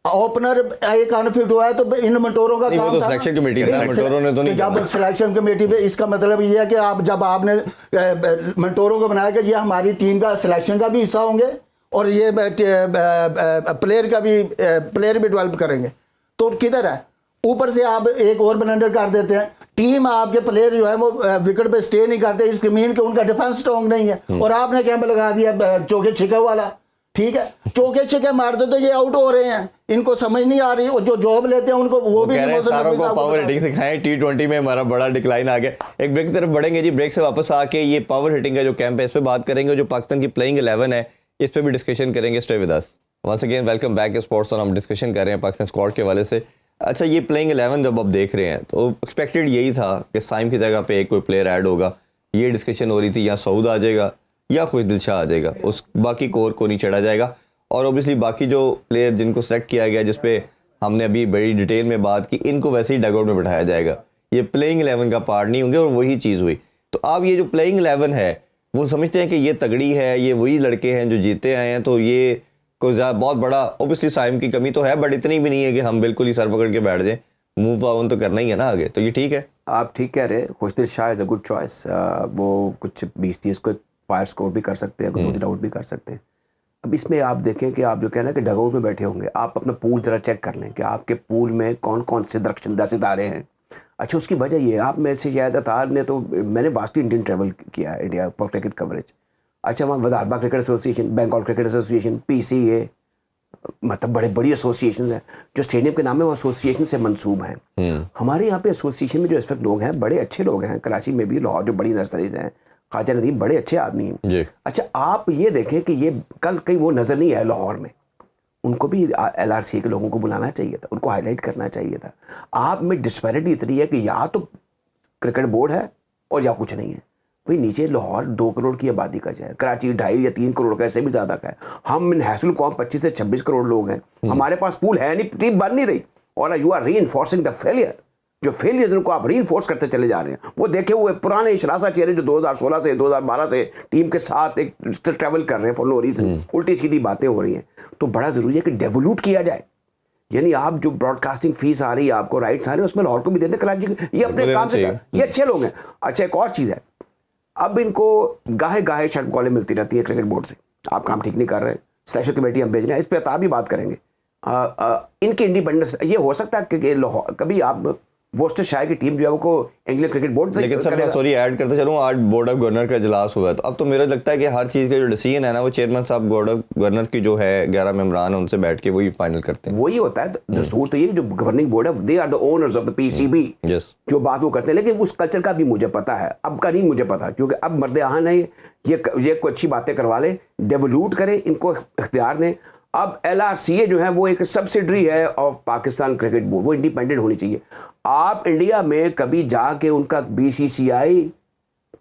ओपनर एक कॉन्फ्लिक्ट हुआ है तो इन मंटोरों का काम तो था, सिलेक्शन कमेटी है, मंटोरों ने तो नहीं जब सिलेक्शन कमेटी पे, इसका मतलब ये है कि आप जब आपने मंटोरों को बनाया कि ये हमारी टीम का सिलेक्शन का भी हिस्सा होंगे और ये प्लेयर भी डेवलप करेंगे, तो किधर है। ऊपर से आप एक और ब्लंडर कर देते हैं, टीम आपके प्लेयर जो है वो विकेट पे स्टे नहीं करते, इसके मीन के उनका डिफेंस स्ट्रॉन्ग नहीं है, और आपने कैंप लगा दिया चौके छिके वाला, ठीक है। चौके छिके मार दो तो ये आउट हो रहे हैं, इनको समझ नहीं आ रही, और जो जॉब लेते हैं उनको वो भी सारों को पावर हिटिंग सिखाएं। T20 में हमारा बड़ा डिक्लाइन आ गया। एक ब्रेक की तरफ बढ़ेंगे जी, ब्रेक से वापस आके ये पावर हिटिंग का जो कैंप है इस पे बात करेंगे, जो पाकिस्तान की प्लेइंग 11 है इस पे भी डिस्कशन करेंगे। Stay with us. Once again welcome back sports, और हम डिस्कशन कर रहे हैं पाकिस्तान स्क्वाड के हवाले से। अच्छा, ये प्लेइंग 11 जब आप देख रहे हैं तो एक्सपेक्टेड यही था कि साइम की जगह पे एक कोई प्लेयर ऐड होगा, ये डिस्कशन हो रही थी, या सऊद आ जाएगा या खुश दिलशाह आ जाएगा, उस बाकी कोर को नहीं चढ़ा जाएगा। और ऑब्वियसली बाकी जो प्लेयर जिनको सेलेक्ट किया गया, जिसपे हमने अभी बड़ी डिटेल में बात की, इनको वैसे ही डगआउट में बैठाया जाएगा, ये प्लेइंग 11 का पार्ट नहीं होंगे, और वही चीज़ हुई। तो आप ये जो प्लेइंग 11 है वो समझते हैं कि ये तगड़ी है, ये वही लड़के हैं जो जीते आए हैं, तो ये कोई बहुत बड़ा, ऑब्वियसली साइम की कमी तो है, बट इतनी भी नहीं है कि हम बिल्कुल ही सर पकड़ के बैठ जाएं, मूव ऑन तो करना ही है ना आगे, तो ये ठीक है। आप ठीक कह रहे हैं, Khushdil Shah is a good choice. वो कुछ 20-30 को फायर स्कोर भी कर सकते हैं, कुछ आउट भी कर सकते हैं। अब इसमें आप देखें कि आप जो कहना है कि डगआउट में बैठे होंगे, आप अपना पूल जरा चेक कर लें कि आपके पूल में कौन कौन से दरख्शंदा सितारे हैं। अच्छा, उसकी वजह ये, आप में से शायद अतार ने, तो मैंने वास्टली इंडियन ट्रैवल किया है इंडिया फॉर क्रिकेट कवरेज। अच्छा, वहाँ Vidarbha cricket association, Bengal cricket association, PCA, मतलब बड़े बड़ी एसोसिएशन हैं जो स्टेडियम के नाम में वो एसोसिएशन से मंसूब हैं। हमारे यहाँ पे एसोसिएशन में जो इस वक्त लोग हैं, बड़े अच्छे लोग हैं, कराची में भी, लाहौर जो बड़ी नर्सरीज हैं, ख्वाजा नदीम बड़े अच्छे आदमी हैं। अच्छा, आप ये देखें कि ये कल कहीं वो नज़र नहीं आया लाहौर में, उनको भी LRC के लोगों को बुलाना चाहिए था, उनको हाईलाइट करना चाहिए था। आप में डिस्पैरिटी इतनी है कि या तो क्रिकेट बोर्ड है और या कुछ नहीं है। भाई नीचे लाहौर 2 करोड़ की आबादी का शहर, कराची 2.5 या 3 करोड़ का, इससे भी ज़्यादा का है। हम हैसुल कौम 25 से 26 करोड़ लोग हैं, हमारे पास पूल है नहीं, टीम बन नहीं रही, और यू आर री इन्फोर्सिंग द फेलियर। जो फेलियर को आप री इन्फोर्स करते चले जा रहे हैं, वो देखे हुए पुराने शरासा चेहरे जो 2016 से 2012 से टीम के साथ एक ट्रैवल कर रहे हैं फॉर नो रीजन, उल्टी सीधी बातें हो रही हैं। तो बड़ा ज़रूरी है कि डेवलूट किया जाए, यानी आप जो ब्रॉडकास्टिंग फीस आ रही है, आपको राइट्स आ रहे हैं, उसमें लाहौर को भी देते, कराची ये अपने काम से, ये अच्छे लोग हैं। अच्छा, एक और चीज़ है, अब इनको गाहे शर्ट कॉलें मिलती रहती है क्रिकेट बोर्ड से, आप काम ठीक नहीं कर रहे, सिलेक्शन कमेटी हम भेज रहे हैं, इस पर अता भी बात करेंगे। इनके इंडिपेंडेंस, ये हो सकता है कि लाहौर कभी आप वोस्टर शाह की टीम जो है वो को इंग्लैंड क्रिकेट बोर्ड, लेकिन सर मैं सॉरी ऐड करते चलूँ, आज बोर्ड ऑफ गवर्नर का इजलास हुआ है, तो अब तो मेरा लगता है कि हर चीज़ का जो डिसीजन है ना, वो चेयरमैन साहब बोर्ड ऑफ गवर्नर की जो है 11 मेंबरान है, उनसे बैठ के वही फाइनल करते हैं। वही होता है दस्तूर, तो ये जो गवर्निंग बोर्ड है, they are the owners of the PCB, जो बात वो करते हैं। लेकिन उस कल्चर का भी मुझे पता है, अब का नहीं मुझे पता, क्योंकि अब मर्द आहान है, ये कोई अच्छी बातें करवा ले, डेवलूट करें, इनको इख्तियार दें। अब LRCA जो है वो एक सब्सिडरी है ऑफ पाकिस्तान क्रिकेट बोर्ड, वो इंडिपेंडेंट होनी चाहिए। आप इंडिया में कभी जाके उनका BCCI,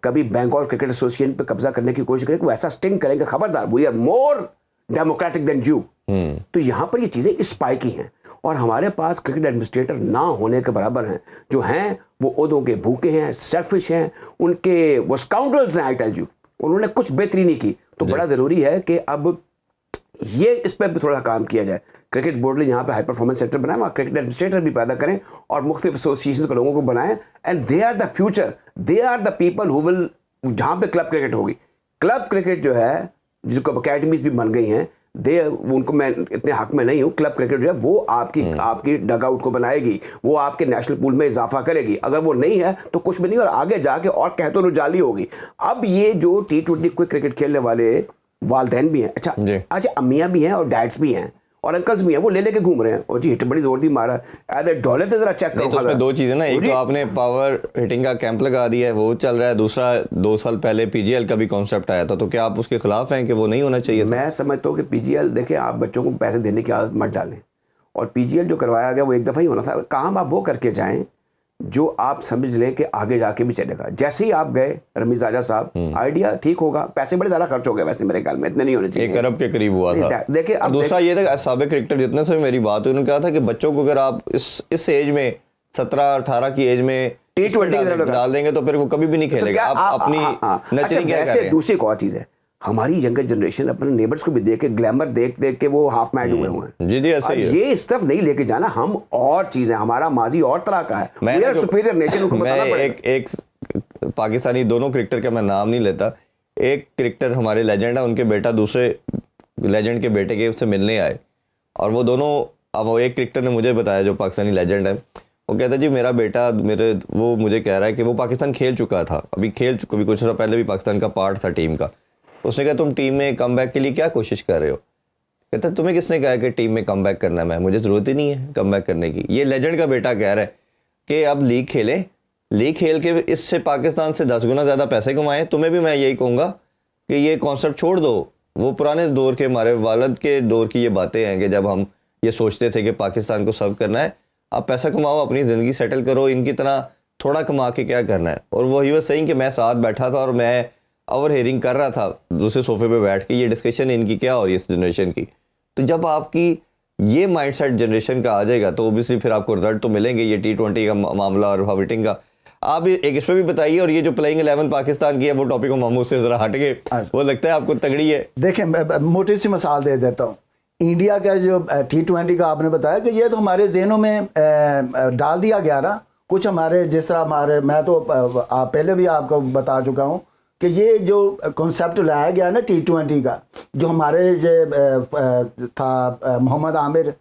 कभी बंगाल क्रिकेट एसोसिएशन पे कब्जा करने की कोशिश करें, वो ऐसा स्टिंग करेंगे, खबरदार, we are more democratic than you. तो यहाँ पर ये चीज़ें स्पाइकी हैं, और हमारे पास क्रिकेट एडमिनिस्ट्रेटर ना होने के बराबर हैं, जो हैं वो ओहदों के भूखे हैं, सेल्फिश हैं, उनके वो स्काउंडर्स हैं, आई टेल यू, उन्होंने कुछ बेहतरी नहीं की। तो बड़ा ज़रूरी है कि अब ये इस पर भी थोड़ा काम किया जाए। क्रिकेट बोर्ड ने यहाँ पे हाई परफॉर्मेंस सेंटर बनाया, वहाँ क्रिकेट एडमिनिस्ट्रेटर भी पैदा करें और मुख्तलिफ एसोसिएशन के लोगों को बनाएं, and they are the future, they are the people who will, जहाँ पे क्लब क्रिकेट होगी, क्लब क्रिकेट जो है जिसको अकेडमीज भी बन गई हैं, उनको मैं इतने हक में नहीं हूँ, क्लब क्रिकेट जो है वो आपकी डग आउट को बनाएगी, वो आपके नेशनल पूल में इजाफा करेगी। अगर वो नहीं है तो कुछ भी नहीं, और आगे जाके और कहते रुजाली होगी। अब ये जो T20 क्विक क्रिकेट खेलने वाले वालदैन भी हैं, अच्छा अम्मियाँ भी हैं और डैड्स भी हैं और अंकल्स भी हैं, वो ले लेके घूम रहे हैं और जी हिट बड़ी जोर दी मारा है। डॉलर तो जरा चेक करो। तो उसमें दो चीजें ना, एक तो आपने पावर हिटिंग का कैंप लगा दिया है, वो चल रहा है। दूसरा 2 साल पहले पीजीएल का भी कॉन्सेप्ट आया था, तो क्या आप उसके खिलाफ हैं कि वो नहीं होना चाहिए था? मैं समझता हूँ कि पीजीएल, देखिए आप बच्चों को पैसे देने की आदत मत डालें, और पीजीएल जो करवाया गया वो एक दफ़ा ही होना था। काम आप वो करके जाएं जो आप समझ लें कि आगे जाके भी चलेगा। जैसे ही आप गए रमीज आजा साहब, आइडिया ठीक होगा, पैसे बड़े ज़्यादा खर्च हो गए वैसे मेरे ख्याल में, इतने नहीं होने चाहिए, 1 अरब के करीब हुआ था। देखिए अब दूसरा ये था, साबिक क्रिकेटर जितने से मेरी बात हुई, उन्होंने कहा था कि बच्चों को अगर आप इस एज में 17-18 की एज में T20 डाल देंगे तो फिर वो कभी भी नहीं खेलेगा। आप अपनी नर्सरी क्या कर रहे हैं? दूसरी एक और चीज़ है, हमारी यंगर जनरेशन अपने नेबर्स को भी देख के, ग्लैमर देख देख के वो हाफ मैड हुए हैं। जी ऐसा ही है। ये इस तरफ नहीं लेके जाना, हम और चीजें, हमारा माजी और तरह का है। मैं सुपीरियर नेशन को बताना पड़ेगा। एक पाकिस्तानी, दोनों क्रिकेटर का मैं नाम नहीं लेता, एक क्रिकेटर हमारे लेजेंड है, उनके बेटा दूसरे लेजेंड के बेटे के से मिलने आए, और वो दोनों, अब वो एक क्रिकेटर ने मुझे बताया जो पाकिस्तानी लेजेंड है, वो कहता जी मेरा बेटा वो मुझे कह रहा है कि वो पाकिस्तान खेल चुका था, अभी कुछ साल पहले भी पाकिस्तान का पार्ट था टीम का। उसने कहा तुम टीम में कमबैक के लिए क्या कोशिश कर रहे हो? कहता तुम्हें किसने कहा कि टीम में कमबैक करना है? मुझे ज़रूरत ही नहीं है कमबैक करने की। ये लेजेंड का बेटा कह रहा है कि अब लीग खेलें, लीग खेल के इससे पाकिस्तान से 10 गुना ज़्यादा पैसे कमाएं। तुम्हें भी मैं यही कहूँगा कि ये कॉन्सेप्ट छोड़ दो। वो पुराने दौर के, हमारे वालिद के दौर की ये बातें हैं कि जब हम ये सोचते थे कि पाकिस्तान को सर्व करना है, आप पैसा कमाओ, अपनी ज़िंदगी सेटल करो, इनकी तरह थोड़ा कमा के क्या करना है। और वही वो सही कि मैं साथ बैठा था और मैं ओवर हेयरिंग कर रहा था दूसरे सोफे पे बैठ के, ये डिस्कशन इनकी क्या हो रही है इस जनरेशन की। तो जब आपकी ये माइंडसेट जनरेशन का आ जाएगा तो ओबियसली फिर आपको रिजल्ट तो मिलेंगे। ये T20 का मामला और हाविटिंग का आप एक इस पर भी बताइए, और ये जो प्लेइंग 11 पाकिस्तान की है वो टॉपिक हम उससे जरा हट गए, वो लगता है आपको तगड़ी है। देखें, मोटी सी मिसाल दे देता हूँ। इंडिया का जो T20 का आपने बताया कि ये तो हमारे ज़हनों में डाल दिया गया ना, कुछ हमारे, जिस तरह हमारे, मैं तो पहले भी आपको बता चुका हूँ कि ये जो कॉन्सेप्ट लाया गया ना T20 का, जो हमारे था मोहम्मद आमिर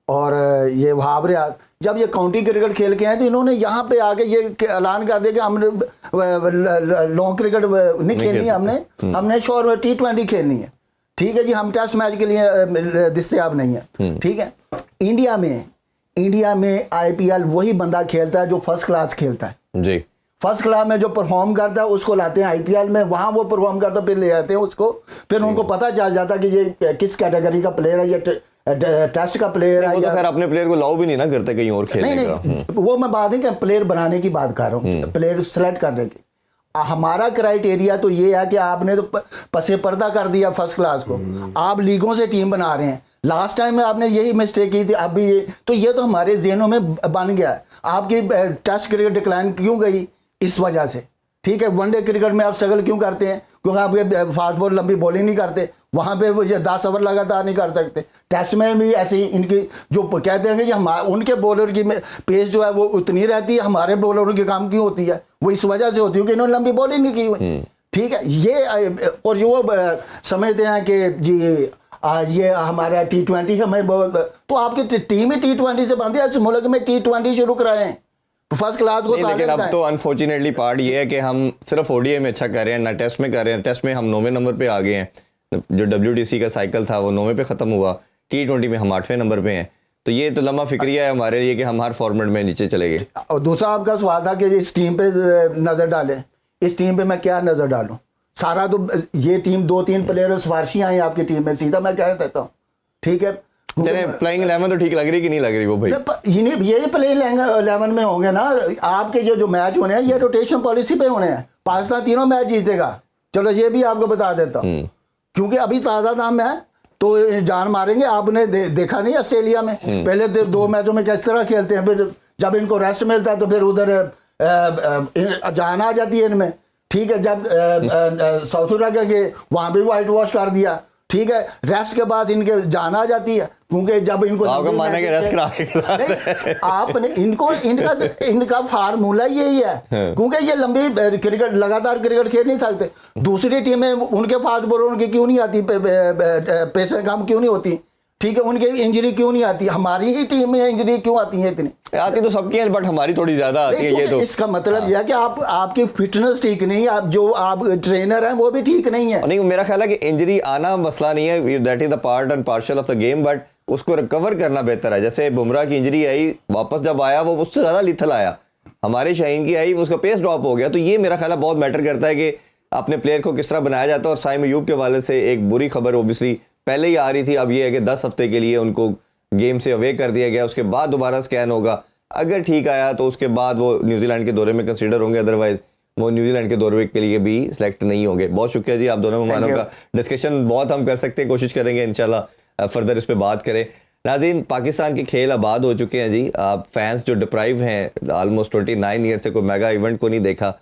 और ये वहाब रियाज, जब ये काउंटी क्रिकेट खेल के आए तो इन्होंने यहाँ पे आके ये ऐलान कर दिया कि हमने लॉन्ग क्रिकेट नहीं खेलनी, हमने शोर T20 खेलनी है। ठीक है जी, हम टेस्ट मैच के लिए दस्तयाब नहीं है। ठीक है, इंडिया में IPL वही बंदा खेलता है जो फर्स्ट क्लास खेलता है जी। फर्स्ट क्लास में जो परफॉर्म करता है उसको लाते हैं IPL में, वहाँ वो परफॉर्म करता है, फिर ले जाते हैं उसको, फिर उनको पता चल जाता है कि ये किस कैटेगरी का प्लेयर है, ये टेस्ट का प्लेयर है। वो तो खैर अपने प्लेयर को लाओ भी नहीं ना करते कहीं और खेलने का। नहीं, वो मैं बात है कि प्लेयर बनाने की बात कर रहा हूँ, प्लेयर सेलेक्ट करने की। हमारा क्राइटेरिया तो ये है कि आपने तो पसे पर्दा कर दिया फर्स्ट क्लास को, आप लीगों से टीम बना रहे हैं। लास्ट टाइम में आपने यही मिस्टेक की थी, अब भी ये तो हमारे ज़हनों में बन गया है। आपकी टेस्ट क्रिकेट डिक्लाइन क्यों गई? इस वजह से। ठीक है, वनडे क्रिकेट में आप स्ट्रगल क्यों करते हैं? क्योंकि आप ये फास्ट बॉल लंबी बॉलिंग नहीं करते, वहाँ पे वो 10 ओवर लगातार नहीं कर सकते। टेस्ट में भी ऐसे ही इनकी जो कहते हैं कि उनके बॉलर की पेस जो है वो उतनी रहती है, हमारे बॉलरों के काम क्यों होती है? वो इस वजह से होती है कि इन्होंने लंबी बॉलिंग नहीं की हुई। ठीक है, ये और वो समझते हैं कि जी ये हमारा T20 हमें बहुत, तो आपकी टीम ही T20 से बनती है। इस मुल्क में T20 शुरू कराए हैं फर्स्ट क्लास को। लेकिन अब तो अनफॉर्चुनेटली पार्ट ये है कि हम सिर्फ ODI में अच्छा कर रहे हैं, ना टेस्ट में कर रहे हैं। टेस्ट में हम 9वें नंबर पे आ गए हैं, जो WTC का साइकिल था वो 9वें पे ख़त्म हुआ, T20 में हम 8वें नंबर पे हैं। तो ये तो लम्हा फिक्रिया है हमारे लिए कि हम हर फॉर्मेट में नीचे चले गए। और दूसरा आपका सवाल था कि इस टीम पे नज़र डालें, इस टीम पे मैं क्या नज़र डालूँ? सारा तो ये टीम 2-3 प्लेयर सिफारशी आई आपकी टीम में, सीधा मैं कह देता हूँ। ठीक है, प्लेइंग 11 तो ठीक लग रही कि नहीं लग रही वो भाई? ये प्लेइंग 11 में होंगे ना। आपके जो मैच होने हैं ये रोटेशन पॉलिसी पे होने हैं। पाकिस्तान 3 मैच जीतेगा, चलो ये भी आपको बता देता हूँ, क्योंकि अभी ताज़ा दाम है तो जान मारेंगे। आपने देखा नहीं ऑस्ट्रेलिया में पहले 2 मैचों में किस तरह खेलते हैं, फिर जब इनको रेस्ट मिलता है तो फिर उधर जान आ जाती है इनमें। ठीक है, जब साउथ अफ्रीका के वहाँ भी वाइट वॉश कर दिया, ठीक है, रेस्ट के बाद इनके जान आ जाती है, क्योंकि जब इनको आपका मानना है कि रेस्ट करा नहीं, आपने इनको इनका फार्मूला यही है, क्योंकि ये लंबी क्रिकेट लगातार क्रिकेट खेल नहीं सकते। दूसरी टीमें उनके फास्ट बॉलर की क्यों नहीं आती, पैसे कम क्यों नहीं होती, ठीक है, उनके इंजरी क्यों नहीं आती, हमारी ही टीम में इंजरी क्यों आती है इतनी? आती तो सबकी है, बट हमारी थोड़ी ज्यादा आती है। ये तो इसका मतलब यह है कि आपकी फिटनेस ठीक नहीं है, आप जो आप ट्रेनर हैं वो भी ठीक नहीं है। नहीं, मेरा ख्याल है कि इंजरी आना मसला नहीं है, that is the part and partial of the game, but उसको रिकवर करना बेहतर है। जैसे बुमराह की इंजरी आई, वापस जब आया वो उससे ज्यादा लिथल आया, हमारे शाहीन की आई, उसका पेस ड्रॉप हो गया। तो ये मेरा ख्याल है बहुत मैटर करता है कि अपने प्लेयर को किस तरह बनाया जाता है। और साइम अयूब के वाले से एक बुरी खबर ओबियसली पहले ही आ रही थी, अब ये है कि 10 हफ्ते के लिए उनको गेम से अवे कर दिया गया, उसके बाद दोबारा स्कैन होगा, अगर ठीक आया तो उसके बाद वो न्यूजीलैंड के दौरे में कंसीडर होंगे, अदरवाइज वो न्यूजीलैंड के दौरे के लिए भी सिलेक्ट नहीं होंगे। बहुत शुक्रिया जी, आप दोनों मेहमानों का। डिस्कशन बहुत हम कर सकते हैं, कोशिश करेंगे इंशाल्लाह फर्दर इस पे बात करें। नाज़रीन, पाकिस्तान के खेल आबाद हो चुके हैं जी। आप फैंस जो डिप्राइव हैं ऑलमोस्ट 29 ईयर से कोई मेगा इवेंट को नहीं देखा,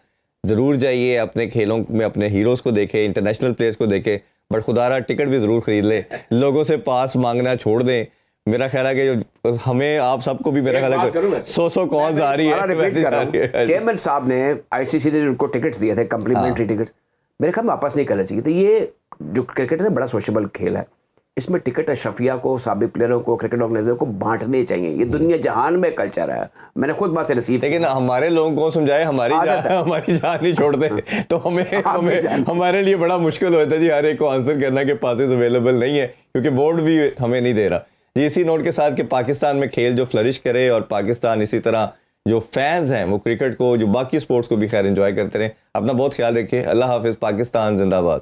ज़रूर जाइए, अपने खेलों में अपने हीरोज़ को देखें, इंटरनेशनल प्लेयर्स को देखें, बट खुदारा टिकट भी ज़रूर खरीद लें, लोगों से पास मांगना छोड़ दें। मेरा ख्याल है कि जो हमें आप सबको भी मेरा ख्याल है कि 100 कॉल्स आ रही है। चेयरमैन साहब ने आईसीसी ने उनको टिकट्स दिए थे, कम्प्लीमेंट्री टिकट्स, मेरे ख्याल में वापस नहीं करना चाहिए। तो ये जो क्रिकेट है बड़ा सोशेबल खेल है, इसमें टिकट अशरफिया को, साबिक प्लेयरों को, क्रिकेट ऑर्गेनाइजर को बांटने चाहिए। ये दुनिया जहान में कल्चर है, मैंने खुद बात से नसीब। लेकिन हमारे लोगों को समझाए, हमारी जान नहीं छोड़ते तो हमें हमारे लिए बड़ा मुश्किल होता है जी हर एक को आंसर करना कि पासेस अवेलेबल नहीं है, क्योंकि बोर्ड भी हमें नहीं दे रहा जी। इसी नोट के साथ कि पाकिस्तान में खेल जो फ्लरिश करे और पाकिस्तान इसी तरह जो फैंस हैं वो क्रिकेट को, जो बाकी स्पोर्ट्स को भी खैर एंजॉय करते रहें। अपना बहुत ख्याल रखिए। अल्लाह हाफिज़। पाकिस्तान जिंदाबाद।